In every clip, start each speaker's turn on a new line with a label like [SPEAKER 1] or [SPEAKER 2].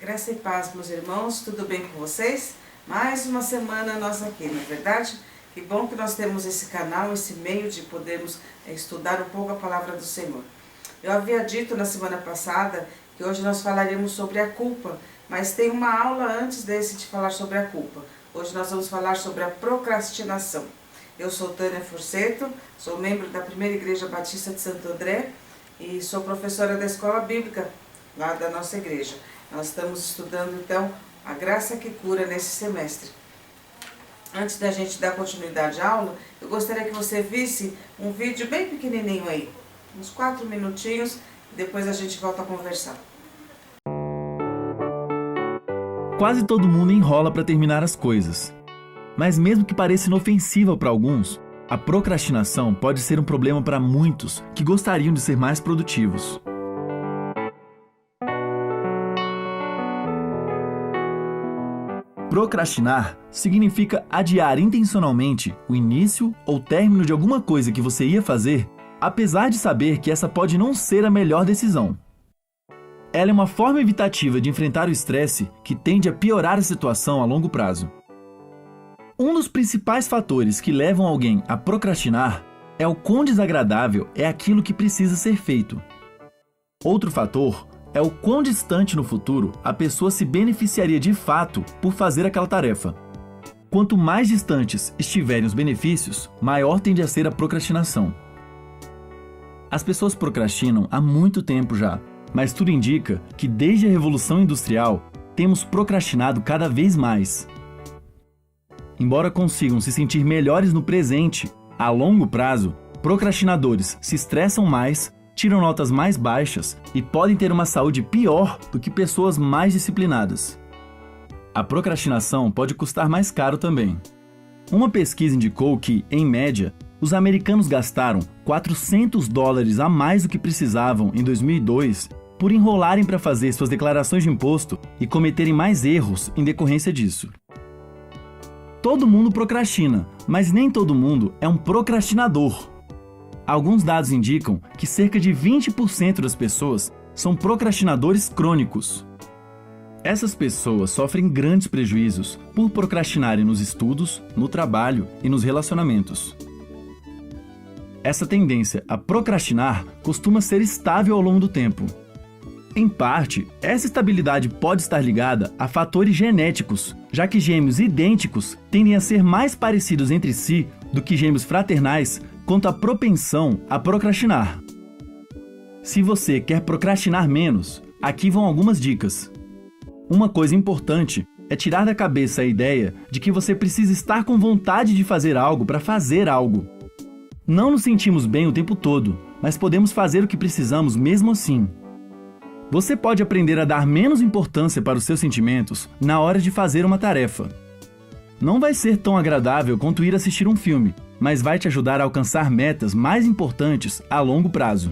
[SPEAKER 1] Graça e paz, meus irmãos, tudo bem com vocês? Mais uma semana nós aqui, não é verdade? Que bom que nós temos esse canal, esse meio de podermos estudar um pouco a palavra do Senhor. Eu havia dito na semana passada que hoje nós falaríamos sobre a culpa, mas tem uma aula antes desse de falar sobre a culpa. Hoje nós vamos falar sobre a procrastinação. Eu sou Tânia Forceto, sou membro da Primeira Igreja Batista de Santo André e sou professora da Escola Bíblica lá da nossa igreja. Nós estamos estudando então a graça que cura nesse semestre. Antes da gente dar continuidade à aula, eu gostaria que você visse um vídeo bem pequenininho aí, uns 4 minutinhos, e depois a gente volta a conversar.
[SPEAKER 2] Quase todo mundo enrola para terminar as coisas. Mas mesmo que pareça inofensiva para alguns, a procrastinação pode ser um problema para muitos que gostariam de ser mais produtivos. Procrastinar significa adiar intencionalmente o início ou término de alguma coisa que você ia fazer, apesar de saber que essa pode não ser a melhor decisão. Ela é uma forma evitativa de enfrentar o estresse que tende a piorar a situação a longo prazo. Um dos principais fatores que levam alguém a procrastinar é o quão desagradável é aquilo que precisa ser feito. Outro fator é o quão distante no futuro a pessoa se beneficiaria de fato por fazer aquela tarefa. Quanto mais distantes estiverem os benefícios, maior tende a ser a procrastinação. As pessoas procrastinam há muito tempo já, mas tudo indica que desde a Revolução Industrial temos procrastinado cada vez mais. Embora consigam se sentir melhores no presente, a longo prazo, procrastinadores se estressam mais, tiram notas mais baixas e podem ter uma saúde pior do que pessoas mais disciplinadas. A procrastinação pode custar mais caro também. Uma pesquisa indicou que, em média, os americanos gastaram $400 a mais do que precisavam em 2002 por enrolarem para fazer suas declarações de imposto e cometerem mais erros em decorrência disso. Todo mundo procrastina, mas nem todo mundo é um procrastinador. Alguns dados indicam que cerca de 20% das pessoas são procrastinadores crônicos. Essas pessoas sofrem grandes prejuízos por procrastinarem nos estudos, no trabalho e nos relacionamentos. Essa tendência a procrastinar costuma ser estável ao longo do tempo. Em parte, essa estabilidade pode estar ligada a fatores genéticos, já que gêmeos idênticos tendem a ser mais parecidos entre si do que gêmeos fraternais quanto à propensão a procrastinar. Se você quer procrastinar menos, aqui vão algumas dicas. Uma coisa importante é tirar da cabeça a ideia de que você precisa estar com vontade de fazer algo para fazer algo. Não nos sentimos bem o tempo todo, mas podemos fazer o que precisamos mesmo assim. Você pode aprender a dar menos importância para os seus sentimentos na hora de fazer uma tarefa. Não vai ser tão agradável quanto ir assistir um filme, mas vai te ajudar a alcançar metas mais importantes a longo prazo.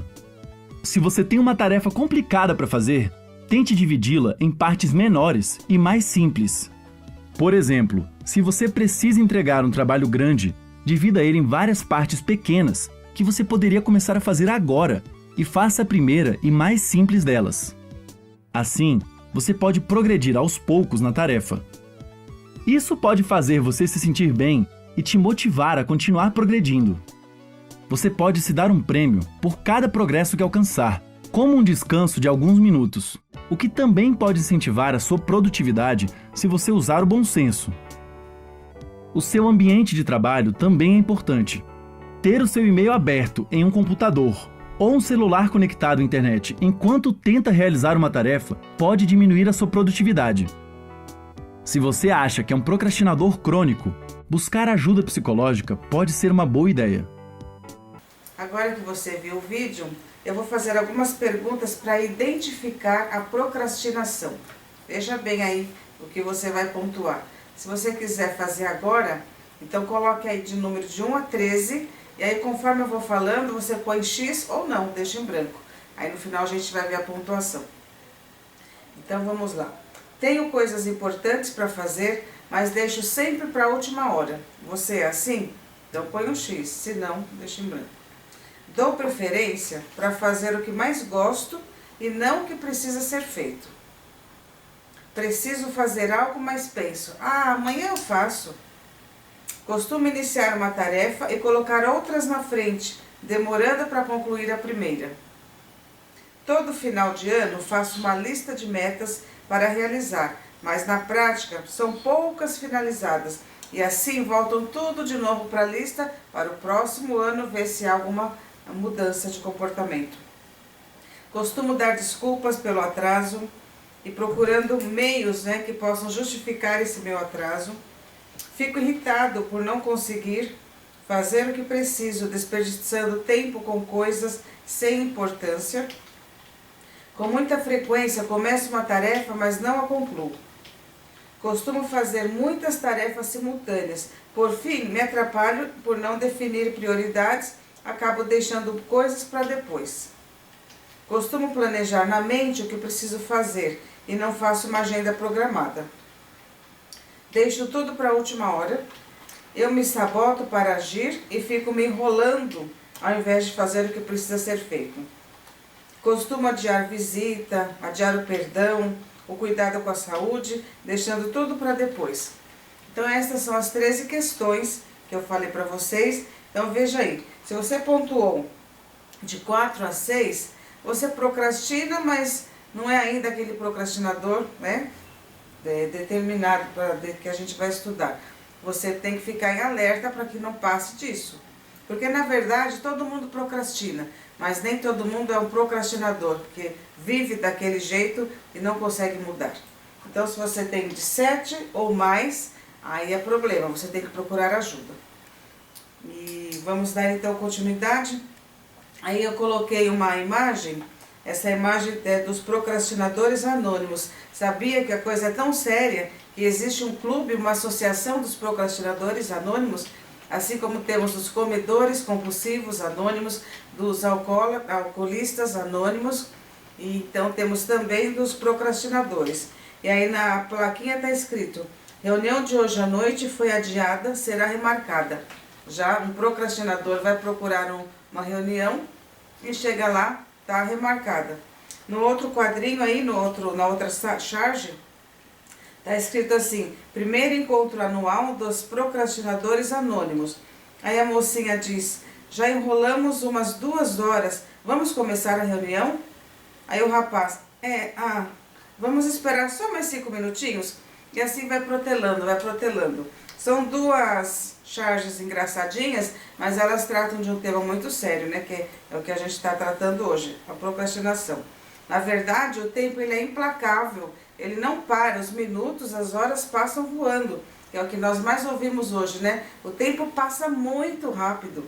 [SPEAKER 2] Se você tem uma tarefa complicada para fazer, tente dividi-la em partes menores e mais simples. Por exemplo, se você precisa entregar um trabalho grande, divida ele em várias partes pequenas que você poderia começar a fazer agora e faça a primeira e mais simples delas. Assim, você pode progredir aos poucos na tarefa. Isso pode fazer você se sentir bem e te motivar a continuar progredindo. Você pode se dar um prêmio por cada progresso que alcançar, como um descanso de alguns minutos, o que também pode incentivar a sua produtividade se você usar o bom senso. O seu ambiente de trabalho também é importante. Ter o seu e-mail aberto em um computador ou um celular conectado à internet enquanto tenta realizar uma tarefa pode diminuir a sua produtividade. Se você acha que é um procrastinador crônico, buscar ajuda psicológica pode ser uma boa ideia.
[SPEAKER 1] Agora que você viu o vídeo, eu vou fazer algumas perguntas para identificar a procrastinação. Veja bem aí o que você vai pontuar. Se você quiser fazer agora, então coloque aí de número de 1 a 13, e aí conforme eu vou falando, você põe X ou não, deixa em branco. Aí no final a gente vai ver a pontuação. Então vamos lá. Tenho coisas importantes para fazer, mas deixo sempre para a última hora. Você é assim? Então põe um X, se não, deixa em branco. Dou preferência para fazer o que mais gosto e não o que precisa ser feito. preciso fazer algo, mas penso, amanhã eu faço. Costumo iniciar uma tarefa e colocar outras na frente, demorando para concluir a primeira. Todo final de ano faço uma lista de metas para realizar, mas na prática são poucas finalizadas e assim voltam tudo de novo para a lista para o próximo ano ver se há alguma mudança de comportamento. Costumo dar desculpas pelo atraso e procurando meios que possam justificar esse meu atraso. Fico irritado por não conseguir fazer o que preciso, desperdiçando tempo com coisas sem importância. Com muita frequência começo uma tarefa, mas não a concluo. Costumo fazer muitas tarefas simultâneas. Por fim, me atrapalho por não definir prioridades, acabo deixando coisas para depois. Costumo planejar na mente o que preciso fazer e não faço uma agenda programada. Deixo tudo para a última hora. Eu me saboto para agir e fico me enrolando ao invés de fazer o que precisa ser feito. Costumo adiar visita, adiar o perdão, o cuidado com a saúde, deixando tudo para depois. Então essas são as 13 questões que eu falei para vocês. Então veja aí, se você pontuou de 4 a 6, você procrastina, mas não é ainda aquele procrastinador, determinado que a gente vai estudar. Você tem que ficar em alerta para que não passe disso. Porque na verdade todo mundo procrastina, mas nem todo mundo é um procrastinador, porque vive daquele jeito e não consegue mudar. Então se você tem de 7 ou mais, aí é problema, você tem que procurar ajuda. E vamos dar então continuidade. Aí eu coloquei uma imagem, essa imagem é dos procrastinadores anônimos. Sabia que a coisa é tão séria que existe um clube, uma associação dos procrastinadores anônimos, assim como temos os comedores compulsivos anônimos, dos alcoolistas anônimos, e então temos também dos procrastinadores. E aí na plaquinha está escrito, reunião de hoje à noite foi adiada, será remarcada. Já um procrastinador vai procurar uma reunião e chega lá, está remarcada. No outro quadrinho aí, na outra charge, está escrito assim, primeiro encontro anual dos procrastinadores anônimos. Aí a mocinha diz, já enrolamos umas 2 horas, vamos começar a reunião? Aí o rapaz, vamos esperar só mais 5 minutinhos? E assim vai protelando, vai protelando. São 2 charges engraçadinhas, mas elas tratam de um tema muito sério, que é o que a gente está tratando hoje, a procrastinação. Na verdade, o tempo ele é implacável, ele não para, os minutos, as horas passam voando, que é o que nós mais ouvimos hoje, O tempo passa muito rápido.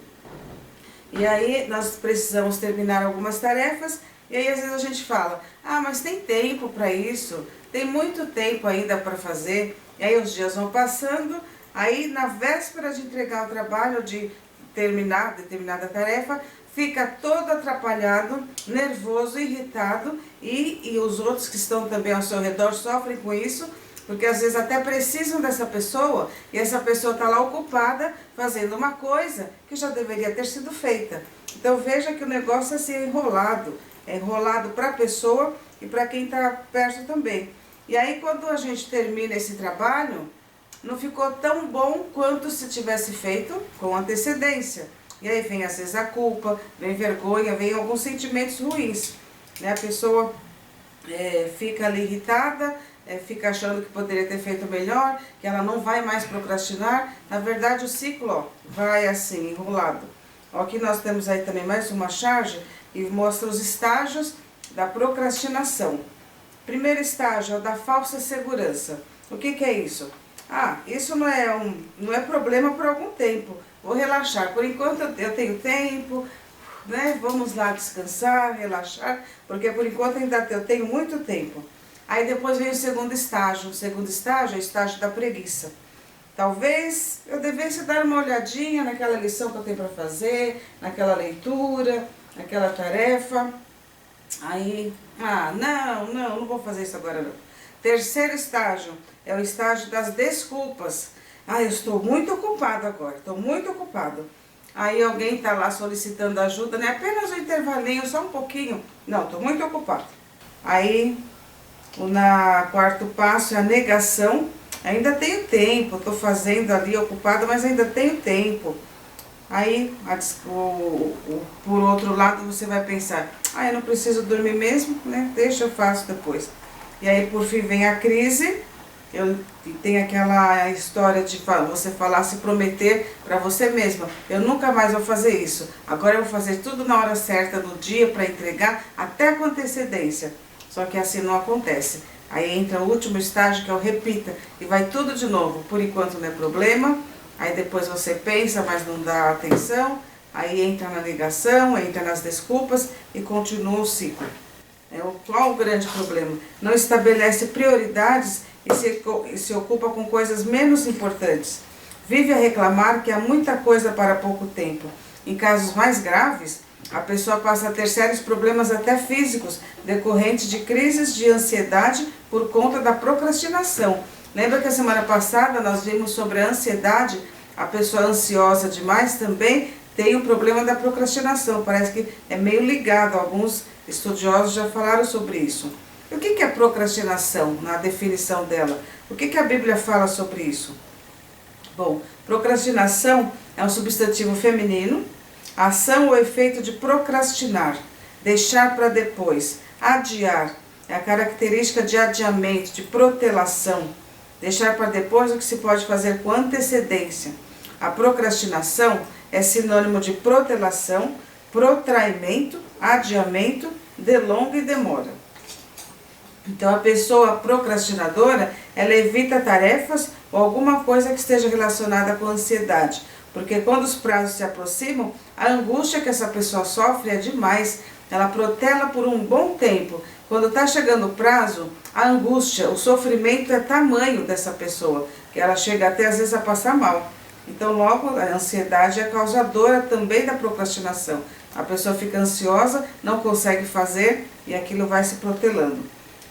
[SPEAKER 1] E aí nós precisamos terminar algumas tarefas, e aí às vezes a gente fala, mas tem tempo para isso, tem muito tempo ainda para fazer, e aí os dias vão passando. Aí, na véspera de entregar o trabalho, de terminar determinada tarefa, fica todo atrapalhado, nervoso, irritado e os outros que estão também ao seu redor sofrem com isso, porque às vezes até precisam dessa pessoa e essa pessoa está lá ocupada fazendo uma coisa que já deveria ter sido feita. Então veja que o negócio é assim, é enrolado para a pessoa e para quem está perto também. E aí quando a gente termina esse trabalho, não ficou tão bom quanto se tivesse feito com antecedência. E aí vem às vezes a culpa, vem vergonha, vem alguns sentimentos ruins. A pessoa fica ali irritada, fica achando que poderia ter feito melhor, que ela não vai mais procrastinar. Na verdade o ciclo vai assim, enrolado. Aqui nós temos aí também mais uma charge e mostra os estágios da procrastinação. Primeiro estágio é o da falsa segurança. O que é isso? Isso não é problema por algum tempo. Vou relaxar. Por enquanto eu tenho tempo, Vamos lá descansar, relaxar, porque por enquanto ainda eu tenho muito tempo. Aí depois vem o segundo estágio. O segundo estágio é o estágio da preguiça. Talvez eu devesse dar uma olhadinha naquela lição que eu tenho para fazer, naquela leitura, naquela tarefa. Aí, não vou fazer isso agora não. Terceiro estágio é o estágio das desculpas. Eu estou muito ocupado agora, estou muito ocupado. Aí alguém está lá solicitando ajuda, apenas um intervalinho, só um pouquinho. Não, estou muito ocupado. Aí quarto passo é a negação. Ainda tenho tempo, estou fazendo ali ocupada, mas ainda tenho tempo. Aí, por outro lado, você vai pensar, eu não preciso dormir mesmo, né? Deixa, eu faço depois. E aí, por fim, vem a crise. Tem aquela história de você falar, se prometer para você mesma, eu nunca mais vou fazer isso. Agora eu vou fazer tudo na hora certa do dia para entregar, até com antecedência. Só que assim não acontece. Aí entra o último estágio, que é o repita, e vai tudo de novo. Por enquanto não é problema. Aí depois você pensa, mas não dá atenção, aí entra na negação, entra nas desculpas e continua o ciclo. Qual o grande problema? Não estabelece prioridades e se ocupa com coisas menos importantes. Vive a reclamar que há muita coisa para pouco tempo. Em casos mais graves, a pessoa passa a ter sérios problemas até físicos, decorrentes de crises de ansiedade por conta da procrastinação. Lembra que a semana passada nós vimos sobre a ansiedade? A pessoa ansiosa demais também tem o problema da procrastinação. Parece que é meio ligado. Alguns estudiosos já falaram sobre isso. E o que é procrastinação, na definição dela? O que a Bíblia fala sobre isso? Bom, procrastinação é um substantivo feminino. Ação ou efeito de procrastinar, deixar para depois, adiar. É a característica de adiamento, de protelação. Deixar para depois o que se pode fazer com antecedência. A procrastinação é sinônimo de protelação, protraimento, adiamento, delonga e demora. Então a pessoa procrastinadora, ela evita tarefas ou alguma coisa que esteja relacionada com ansiedade. Porque quando os prazos se aproximam, a angústia que essa pessoa sofre é demais. Ela protela por um bom tempo. Quando está chegando o prazo, a angústia, o sofrimento é tamanho dessa pessoa, que ela chega até às vezes a passar mal. Então logo a ansiedade é causadora também da procrastinação. A pessoa fica ansiosa, não consegue fazer e aquilo vai se protelando.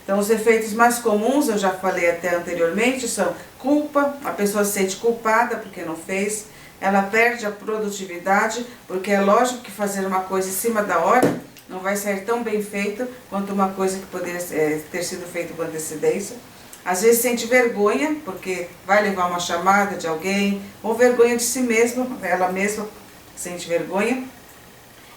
[SPEAKER 1] Então os efeitos mais comuns, eu já falei até anteriormente, são culpa, a pessoa se sente culpada porque não fez. Ela perde a produtividade, porque é lógico que fazer uma coisa em cima da hora não vai sair tão bem feito quanto uma coisa que poderia ter sido feita com antecedência. Às vezes sente vergonha, porque vai levar uma chamada de alguém, ou vergonha de si mesma, ela mesma sente vergonha.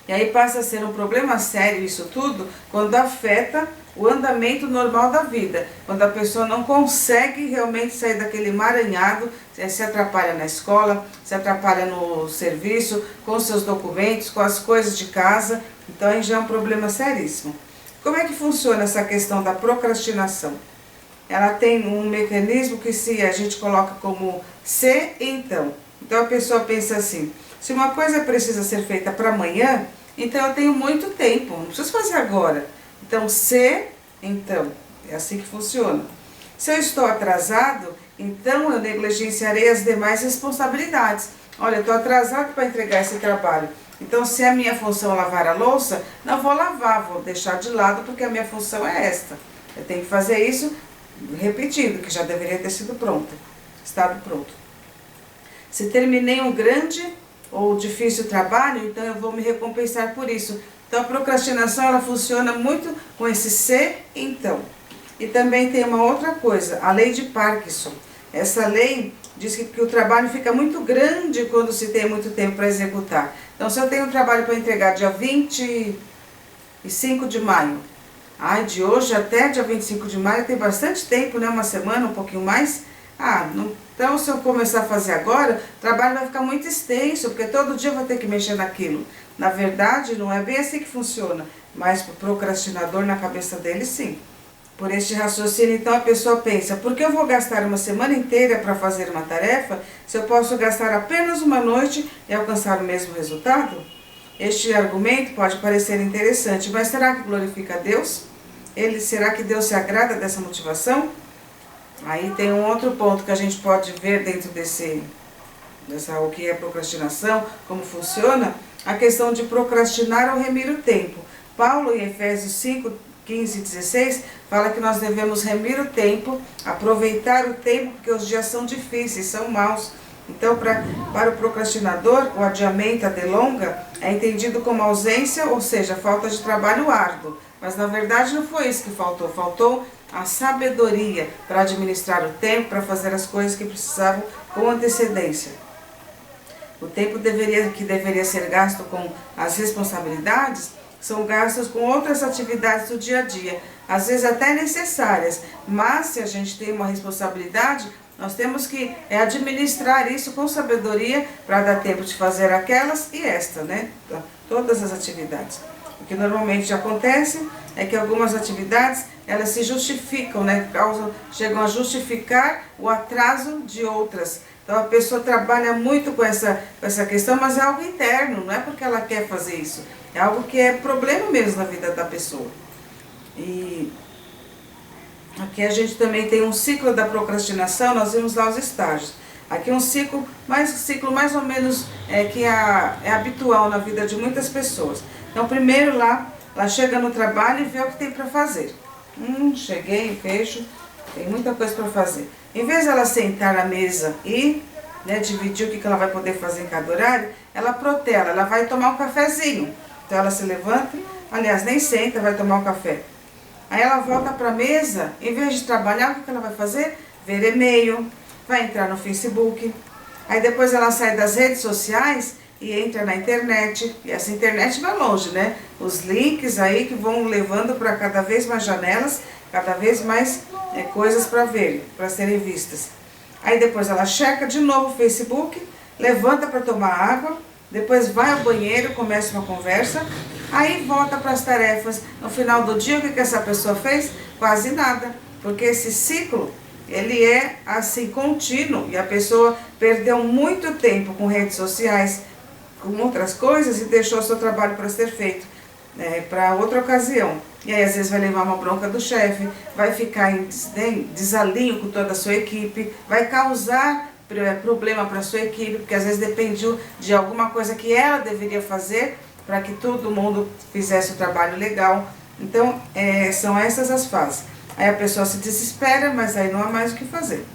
[SPEAKER 1] E aí passa a ser um problema sério isso tudo, quando afeta o andamento normal da vida. Quando a pessoa não consegue realmente sair daquele emaranhado, se atrapalha na escola, se atrapalha no serviço, com seus documentos, com as coisas de casa. Então aí já é um problema seríssimo. Como é que funciona essa questão da procrastinação? Ela tem um mecanismo que se a gente coloca como se então. Então a pessoa pensa assim, se uma coisa precisa ser feita para amanhã, então eu tenho muito tempo, não preciso fazer agora. Então, se, então, é assim que funciona. Se eu estou atrasado, então eu negligenciarei as demais responsabilidades. Olha, eu estou atrasado para entregar esse trabalho. Então, se a minha função é lavar a louça, não vou lavar, vou deixar de lado porque a minha função é esta. Eu tenho que fazer isso repetido, que já deveria ter sido pronto, estado pronto. Se terminei um grande ou difícil trabalho, então eu vou me recompensar por isso. Então a procrastinação ela funciona muito com esse se então. E também tem uma outra coisa, a lei de Parkinson. Essa lei diz que o trabalho fica muito grande quando se tem muito tempo para executar. Então se eu tenho um trabalho para entregar dia 25 de maio, de hoje até dia 25 de maio tem bastante tempo, né? Uma semana, um pouquinho mais. Então se eu começar a fazer agora, o trabalho vai ficar muito extenso, porque todo dia eu vou ter que mexer naquilo. Na verdade, não é bem assim que funciona, mas para o procrastinador, na cabeça dele, sim. Por este raciocínio, então, a pessoa pensa, por que eu vou gastar uma semana inteira para fazer uma tarefa, se eu posso gastar apenas uma noite e alcançar o mesmo resultado? Este argumento pode parecer interessante, mas será que glorifica a Deus? Será que Deus se agrada dessa motivação? Aí tem um outro ponto que a gente pode ver dentro o que é procrastinação, como funciona, a questão de procrastinar ou remir o tempo. Paulo, em Efésios 5, 15 e 16, fala que nós devemos remir o tempo, aproveitar o tempo, porque os dias são difíceis, são maus. Então, para o procrastinador, o adiamento, a delonga, é entendido como ausência, ou seja, falta de trabalho árduo. Mas, na verdade, não foi isso que faltou. Faltou a sabedoria para administrar o tempo, para fazer as coisas que precisavam com antecedência. O tempo que deveria ser gasto com as responsabilidades são gastos com outras atividades do dia a dia, às vezes até necessárias, mas se a gente tem uma responsabilidade, nós temos que administrar isso com sabedoria para dar tempo de fazer aquelas e esta, né? Todas as atividades. O que normalmente acontece é que algumas atividades elas se justificam, né? Chegam a justificar o atraso de outras. Então a pessoa trabalha muito com essa questão, mas é algo interno, não é porque ela quer fazer isso. É algo que é problema mesmo na vida da pessoa. E aqui a gente também tem um ciclo da procrastinação, nós vimos lá os estágios. Aqui um ciclo mais ou menos que é habitual na vida de muitas pessoas. Então primeiro ela chega no trabalho e vê o que tem para fazer. Cheguei, fecho, tem muita coisa para fazer. Em vez de ela sentar na mesa e dividir o que ela vai poder fazer em cada horário, ela protela, ela vai tomar um cafezinho. Então ela se levanta, aliás, nem senta, vai tomar um café. Aí ela volta para a mesa, em vez de trabalhar, o que ela vai fazer? Ver e-mail, vai entrar no Facebook. Aí depois ela sai das redes sociais e entra na internet. E essa internet vai longe, né? Os links aí que vão levando para cada vez mais janelas, cada vez mais coisas para ver, para serem vistas. Aí depois ela checa de novo o Facebook, levanta para tomar água, depois vai ao banheiro, começa uma conversa, aí volta para as tarefas. No final do dia, o que essa pessoa fez? Quase nada, porque esse ciclo, ele é assim contínuo e a pessoa perdeu muito tempo com redes sociais, com outras coisas e deixou o seu trabalho para ser feito para outra ocasião. E aí às vezes vai levar uma bronca do chefe, vai ficar em desalinho com toda a sua equipe, vai causar problema para a sua equipe, porque às vezes depende de alguma coisa que ela deveria fazer para que todo mundo fizesse o trabalho legal. Então são essas as fases. Aí a pessoa se desespera, mas aí não há mais o que fazer.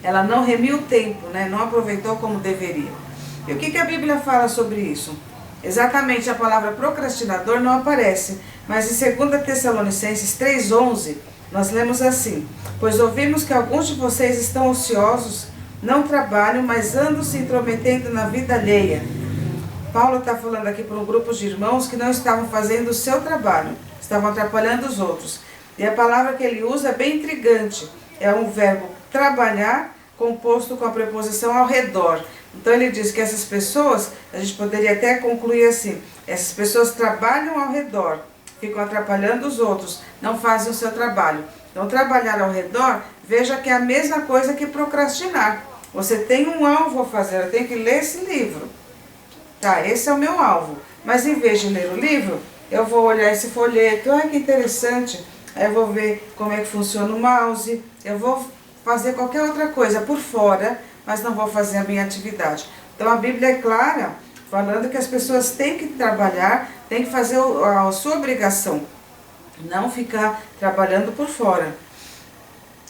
[SPEAKER 1] Ela não remiu o tempo, né? Não aproveitou como deveria. E o que a Bíblia fala sobre isso? Exatamente, a palavra procrastinador não aparece, mas em 2 Tessalonicenses 3,11, nós lemos assim: pois ouvimos que alguns de vocês estão ociosos, não trabalham, mas andam se intrometendo na vida alheia. Paulo está falando aqui para um grupo de irmãos que não estavam fazendo o seu trabalho, estavam atrapalhando os outros. E a palavra que ele usa é bem intrigante, é um verbo trabalhar composto com a preposição ao redor. Então ele diz que essas pessoas, a gente poderia até concluir assim, essas pessoas trabalham ao redor, ficam atrapalhando os outros, não fazem o seu trabalho. Então trabalhar ao redor, veja que é a mesma coisa que procrastinar. Você tem um alvo a fazer, eu tenho que ler esse livro. Tá, esse é o meu alvo. Mas em vez de ler o livro, eu vou olhar esse folheto, que interessante. Aí eu vou ver como é que funciona o mouse, eu vou fazer qualquer outra coisa por fora, mas não vou fazer a minha atividade. Então a Bíblia é clara, falando que as pessoas têm que trabalhar, têm que fazer a sua obrigação, não ficar trabalhando por fora.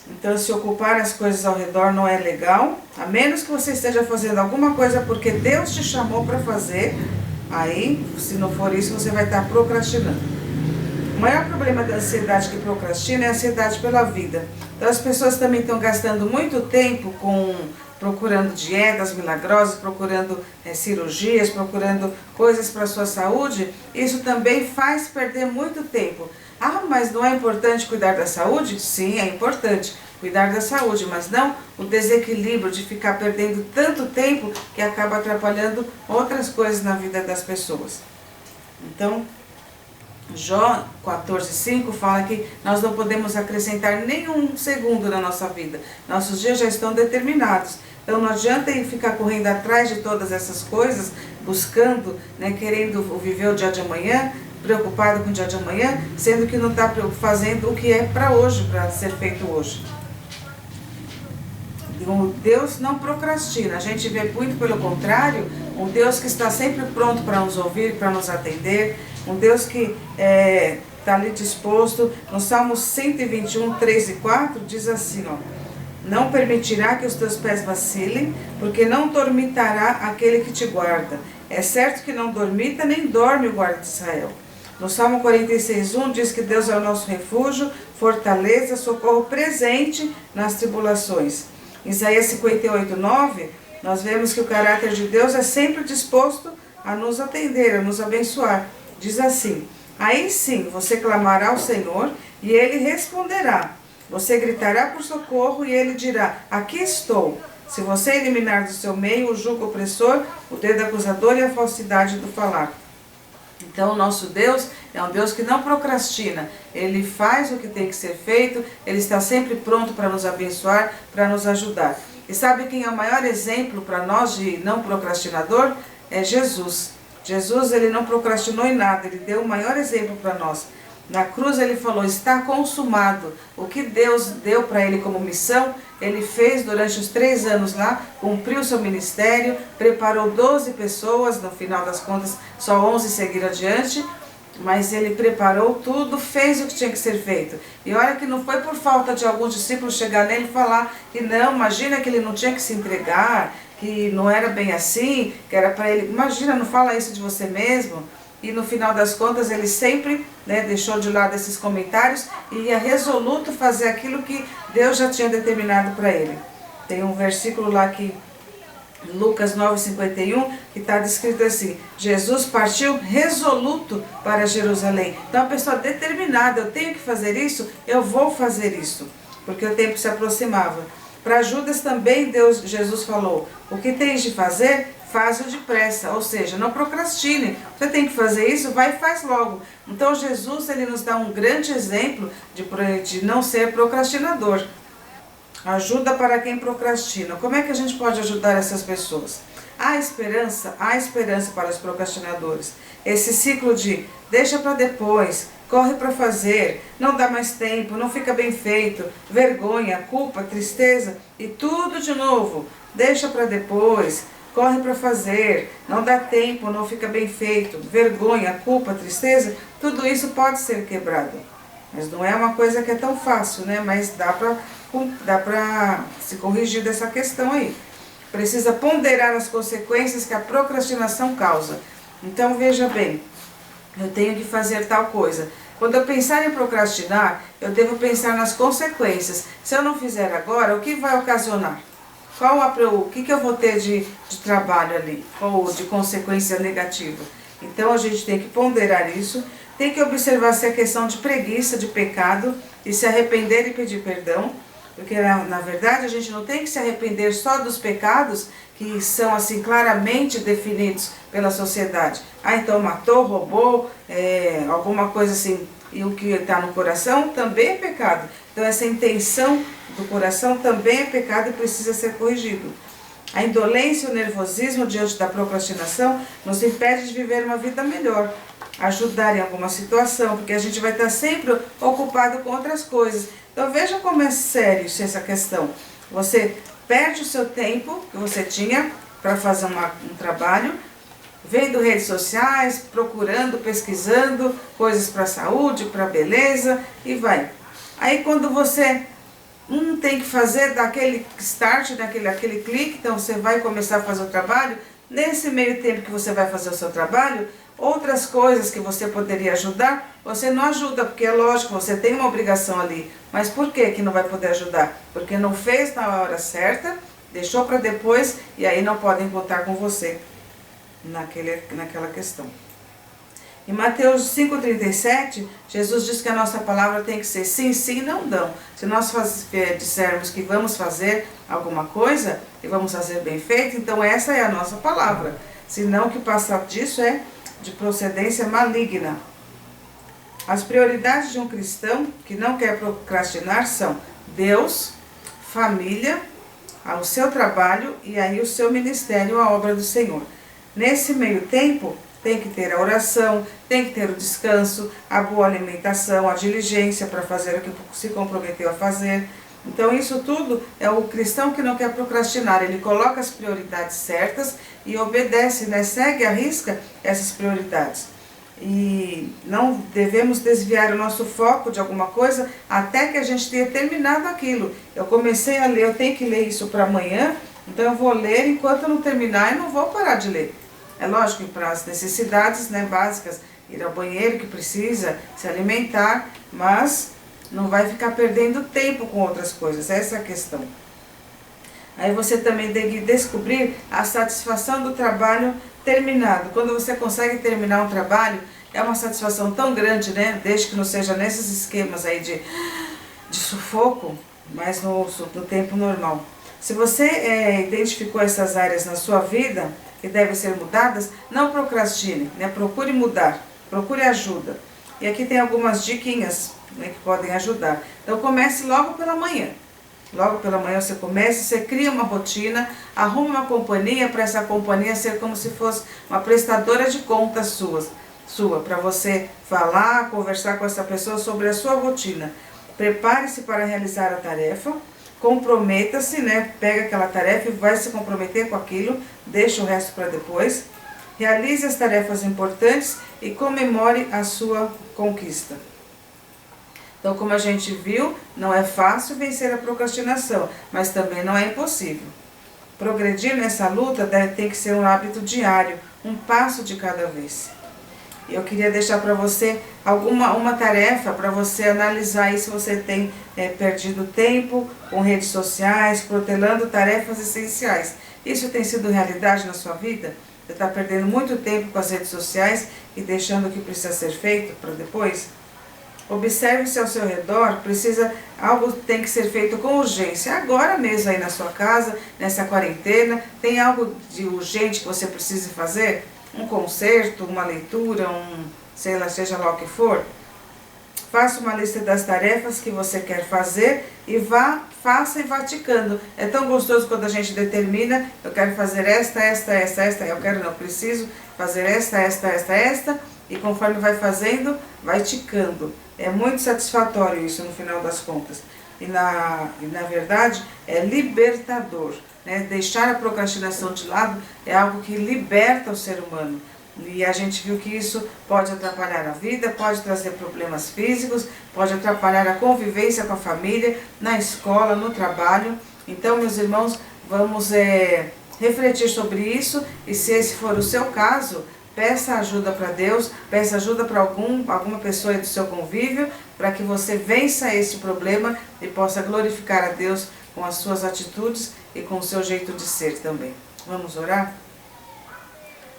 [SPEAKER 1] Então se ocupar as coisas ao redor não é legal, a menos que você esteja fazendo alguma coisa porque Deus te chamou para fazer, aí se não for isso você vai estar procrastinando. O maior problema da ansiedade que procrastina é a ansiedade pela vida. Então as pessoas também estão gastando muito tempo procurando dietas milagrosas, procurando cirurgias, procurando coisas para a sua saúde. Isso também faz perder muito tempo. Mas não é importante cuidar da saúde? Sim, é importante cuidar da saúde, mas não o desequilíbrio de ficar perdendo tanto tempo que acaba atrapalhando outras coisas na vida das pessoas. Então, Jó 14,5 fala que nós não podemos acrescentar nenhum segundo na nossa vida. Nossos dias já estão determinados. Então não adianta ir ficar correndo atrás de todas essas coisas, buscando, querendo viver o dia de amanhã, preocupado com o dia de amanhã, sendo que não está fazendo o que é para hoje, para ser feito hoje. Deus não procrastina, a gente vê muito pelo contrário, um Deus que está sempre pronto para nos ouvir, para nos atender, um Deus que está ali disposto. No Salmo 121, 3 e 4, diz assim, não permitirá que os teus pés vacilem, porque não dormitará aquele que te guarda. É certo que não dormita, nem dorme o guarda de Israel. No Salmo 46, 1 diz que Deus é o nosso refúgio, fortaleza, socorro presente nas tribulações. Em Isaías 58:9, nós vemos que o caráter de Deus é sempre disposto a nos atender, a nos abençoar. Diz assim: aí sim você clamará ao Senhor e Ele responderá. Você gritará por socorro e Ele dirá: aqui estou. Se você eliminar do seu meio o jugo opressor, o dedo acusador e a falsidade do falar. Então, o nosso Deus é um Deus que não procrastina. Ele faz o que tem que ser feito, Ele está sempre pronto para nos abençoar, para nos ajudar. E sabe quem é o maior exemplo para nós de não procrastinador? É Jesus. Jesus, Ele não procrastinou em nada, Ele deu o maior exemplo para nós. Na cruz Ele falou: está consumado. O que Deus deu para Ele como missão, Ele fez durante os 3 anos lá, cumpriu seu ministério, preparou 12 pessoas, no final das contas só 11 seguiram adiante, mas Ele preparou tudo, fez o que tinha que ser feito. E olha que não foi por falta de algum discípulo chegar nele e falar que não, imagina que ele não tinha que se entregar, que não era bem assim, que era para ele, imagina, não fala isso de você mesmo. E no final das contas ele sempre deixou de lado esses comentários e ia resoluto fazer aquilo que Deus já tinha determinado para ele. Tem um versículo lá que Lucas 9:51, que está descrito assim: Jesus partiu resoluto para Jerusalém. Então a pessoa determinada, eu tenho que fazer isso, eu vou fazer isso, porque o tempo se aproximava. Para Judas também Jesus falou: o que tens de fazer, faz-o depressa, ou seja, não procrastine. Você tem que fazer isso, vai e faz logo. Então Jesus, ele nos dá um grande exemplo de não ser procrastinador. Ajuda para quem procrastina. Como é que a gente pode ajudar essas pessoas? Há esperança para os procrastinadores. Esse ciclo de deixa para depois, corre para fazer, não dá mais tempo, não fica bem feito, vergonha, culpa, tristeza e tudo de novo, deixa para depois, corre para fazer, não dá tempo, não fica bem feito, vergonha, culpa, tristeza, tudo isso pode ser quebrado. Mas não é uma coisa que é tão fácil, né? Mas dá para se corrigir dessa questão aí. Precisa ponderar as consequências que a procrastinação causa. Então veja bem, eu tenho que fazer tal coisa. Quando eu pensar em procrastinar, eu devo pensar nas consequências. Se eu não fizer agora, o que vai ocasionar? O que eu vou ter de trabalho ali, ou de consequência negativa? Então a gente tem que ponderar isso, tem que observar se é questão de preguiça, de pecado, e se arrepender e pedir perdão, porque na verdade a gente não tem que se arrepender só dos pecados que são assim claramente definidos pela sociedade. Então matou, roubou, alguma coisa assim, e o que está no coração também é pecado. Então essa intenção do coração também é pecado e precisa ser corrigido. A indolência e o nervosismo diante da procrastinação nos impede de viver uma vida melhor, ajudar em alguma situação, porque a gente vai estar sempre ocupado com outras coisas. Então veja como é sério essa questão. Você perde o seu tempo que você tinha para fazer um trabalho, vendo redes sociais, procurando, pesquisando coisas para a saúde, para a beleza e vai. Aí quando você tem que fazer daquele start, daquele clique, então você vai começar a fazer o trabalho. Nesse meio tempo que você vai fazer o seu trabalho, outras coisas que você poderia ajudar, você não ajuda, porque é lógico, você tem uma obrigação ali. Mas por que não vai poder ajudar? Porque não fez na hora certa, deixou para depois e aí não podem contar com você naquela questão. Em Mateus 5,37, Jesus diz que a nossa palavra tem que ser sim, sim, não, não. Se nós dissermos que vamos fazer alguma coisa e vamos fazer bem feito, então essa é a nossa palavra. Senão o que passar disso é de procedência maligna. As prioridades de um cristão que não quer procrastinar são Deus, família, o seu trabalho e aí o seu ministério, a obra do Senhor. Nesse meio tempo, tem que ter a oração, tem que ter o descanso, a boa alimentação, a diligência para fazer o que se comprometeu a fazer. Então isso tudo é o cristão que não quer procrastinar, ele coloca as prioridades certas e obedece, segue à risca essas prioridades. E não devemos desviar o nosso foco de alguma coisa até que a gente tenha terminado aquilo. Eu comecei a ler, eu tenho que ler isso para amanhã, então eu vou ler enquanto eu não terminar e não vou parar de ler. É lógico que para as necessidades básicas, ir ao banheiro que precisa, se alimentar, mas não vai ficar perdendo tempo com outras coisas, essa é a questão. Aí você também tem que descobrir a satisfação do trabalho terminado. Quando você consegue terminar um trabalho, é uma satisfação tão grande, né? Desde que não seja nesses esquemas aí de sufoco, mas no tempo normal. Se você identificou essas áreas na sua vida que devem ser mudadas, não procrastine, né? Procure mudar, procure ajuda. E aqui tem algumas diquinhas, né, que podem ajudar. Então comece logo pela manhã. Logo pela manhã você começa, você cria uma rotina, arrume uma companhia para essa companhia ser como se fosse uma prestadora de contas sua, para você falar, conversar com essa pessoa sobre a sua rotina. Prepare-se para realizar a tarefa, comprometa-se, né? Pega aquela tarefa e vai se comprometer com aquilo, deixa o resto para depois. Realize as tarefas importantes e comemore a sua conquista. Então, como a gente viu, não é fácil vencer a procrastinação, mas também não é impossível. Progredir nessa luta tem que ser um hábito diário, um passo de cada vez. E eu queria deixar para você uma tarefa para você analisar aí se você tem perdido tempo com redes sociais, protelando tarefas essenciais. Isso tem sido realidade na sua vida? Você está perdendo muito tempo com as redes sociais e deixando o que precisa ser feito para depois? Observe-se ao seu redor, algo tem que ser feito com urgência. Agora mesmo aí na sua casa, nessa quarentena, tem algo de urgente que você precise fazer? Um concerto, uma leitura, seja lá o que for. Faça uma lista das tarefas que você quer fazer e faça e vá ticando. É tão gostoso quando a gente determina, eu quero fazer esta, preciso fazer esta, e conforme vai fazendo, vai ticando. É muito satisfatório isso no final das contas. E na verdade é libertador. Né? Deixar a procrastinação de lado é algo que liberta o ser humano. E a gente viu que isso pode atrapalhar a vida, pode trazer problemas físicos, pode atrapalhar a convivência com a família, na escola, no trabalho. Então, meus irmãos, vamos refletir sobre isso e se esse for o seu caso, peça ajuda para Deus, peça ajuda para alguma pessoa do seu convívio, para que você vença esse problema e possa glorificar a Deus com as suas atitudes e com o seu jeito de ser também. Vamos orar?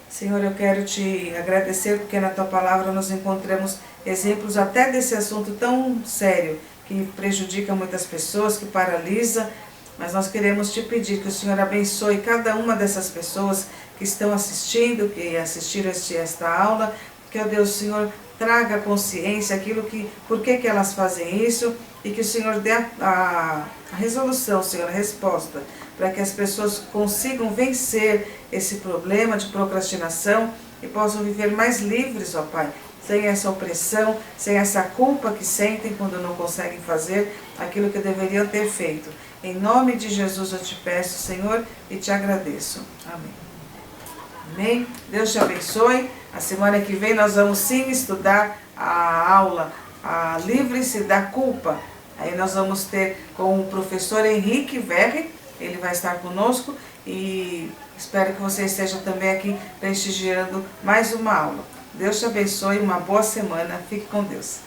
[SPEAKER 1] Senhor, eu quero te agradecer porque na Tua Palavra nós encontramos exemplos até desse assunto tão sério, que prejudica muitas pessoas, que paralisa, mas nós queremos te pedir que o Senhor abençoe cada uma dessas pessoas que estão assistindo, que assistiram esta aula, que, ó Deus, o Senhor traga consciência por que elas fazem isso, e que o Senhor dê a resolução, Senhor, a resposta, para que as pessoas consigam vencer esse problema de procrastinação e possam viver mais livres, ó Pai, sem essa opressão, sem essa culpa que sentem quando não conseguem fazer aquilo que deveriam ter feito. Em nome de Jesus eu te peço, Senhor, e te agradeço. Amém. Amém? Deus te abençoe. A semana que vem nós vamos sim estudar a aula Livre-se da Culpa. Aí nós vamos ter com o professor Henrique Verri, ele vai estar conosco e espero que você esteja também aqui prestigiando mais uma aula. Deus te abençoe, uma boa semana, fique com Deus.